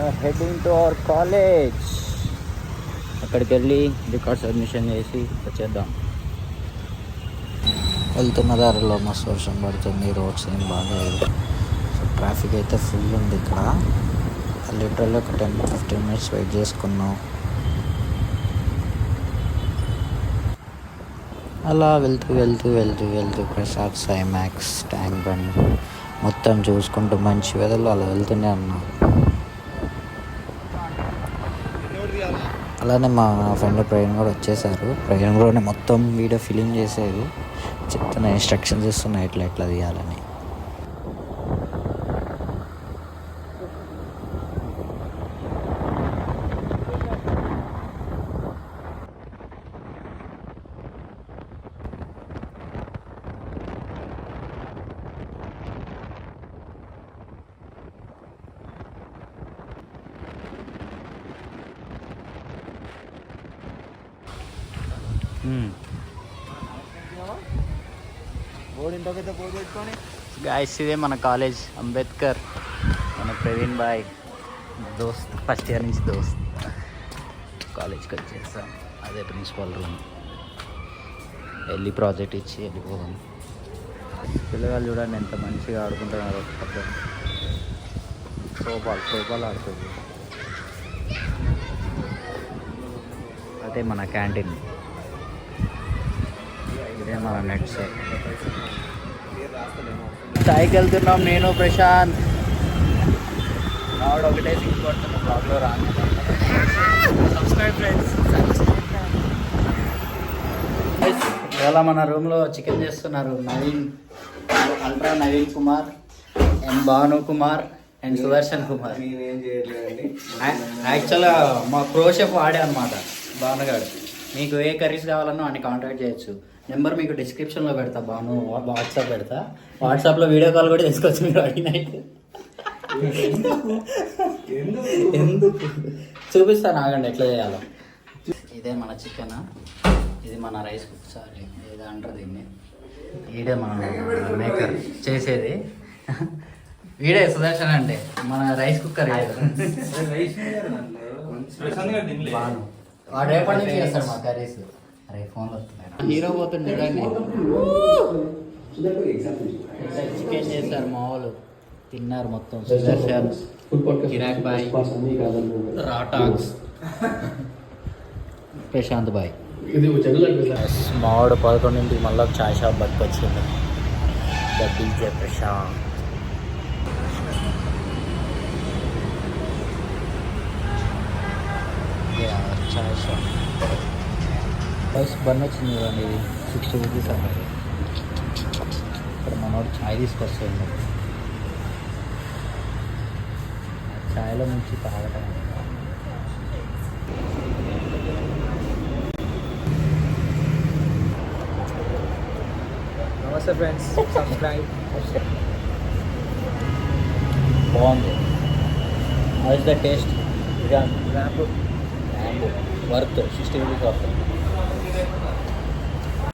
Are heading to our college. అక్కడికి వెళ్ళి records admission చేసి వచ్చేద్దాం. వెళ్తున్న దారిలో మస్తు వర్షం పడుతుంది, రోడ్స్ ఏం బాగాలేదు. సో ట్రాఫిక్ అయితే ఫుల్ ఉంది ఇక్కడ. లిటరల్లీ ఒక 10-15 మినిట్స్ వెయిట్ చేసుకున్నాం. అలా వెళ్తూ ప్రసాద్, సైమాక్స్, ట్యాంక్ బండ్ మొత్తం చూసుకుంటూ మంచి వెదర్లో అలా వెళ్తూనే ఉన్నాం. అలానే మా ఫ్రెండ్ ప్రవీణ్ కూడా వచ్చేసారు. ప్రవీణ్ కూడా మొత్తం వీడియో ఫిలిం చేసేది, చెప్తున్నా ఇన్స్ట్రక్షన్స్ ఇస్తున్నా ఎట్లా తీయాలని. గాయస్ ఇదే మన కాలేజ్, అంబేద్కర్. మన ప్రవీణ్ బాయ్ దోస్త్, ఫస్ట్ ఇయర్ నుంచి దోస్త్. కాలేజ్కి వచ్చేస్తాం, అదే ప్రిన్సిపల్ రూమ్. వెళ్ళి ప్రాజెక్ట్ ఇచ్చి వెళ్ళిపోదాం. పిల్లగాళ్ళు చూడండి ఎంత మంచిగా ఆడుకుంటున్నారు. త్రోబాల్ ఆడుతుంది. అదే మన క్యాంటీన్, ఇదే మన నెట్ సెట్. స్థాయికి వెళ్తున్నాం నేను ప్రశాంత్. రావడం ఒకటే సింగ్ కొడుతున్నా బ్లాగ్లో రాను. Subscribe friends. ఇవాళ మన రూమ్లో చికెన్ చేస్తున్నారు Naveen, ultra Naveen Kumar and Bhanu Kumar and Sudarshan Kumar. యాక్చువల్గా మా ప్రో షెఫ్ వాడే అనమాట భానుగాడు. మీకు ఏ కర్రీస్ కావాలన్నా అన్ని కాంటాక్ట్ చేయొచ్చు. నెంబర్ మీకు డిస్క్రిప్షన్లో పెడతా, బాను వాట్సాప్ పెడతా. వాట్సాప్లో వీడియో కాల్ కూడా తీసుకోవచ్చు మీరు అడిగినట్టు. ఎందుకు చూపిస్తాను, ఆగండి ఎట్లా చేయాలో. ఇదే మన చికెన్, ఇది మన రైస్ కుక్. సారీ ఏదో అంటారు దీన్ని. ఈడే మన మేకర్ చేసేది, వీడే సుదర్శన్ అంటే మన రైస్ కుక్కర్. బాను వాడు రేపటి నుంచి చేస్తాడు మా కర్రీస్. అరే ఫోన్లో వస్తున్నాయి. హీరో పోతుంది చికెన్ చేస్తారు మా వాళ్ళు, తిన్నారు మొత్తం. సుదర్శన్, కిరాక్ బాయ్, రాటాక్స్, ప్రశాంత్ బాయ్. మావాడు 11ంటికి మళ్ళీ చాయ్ షాప్ పట్టుకొచ్చింది. The DJ Prashanth. చాయ్ షాప్ బస్ బన్ వచ్చింది చూడండి, ఇది 60 రూపీస్ అన్నది. ఇక్కడ మనోడు ఛాయ్ తీసుకొస్తుంది. ఛాయ్లో నుంచి తాగటం. నమస్తే ఫ్రెండ్స్, సబ్స్క్రైబ్. బాగుంది. How is the taste? Worth 60 rupees వస్తుంది.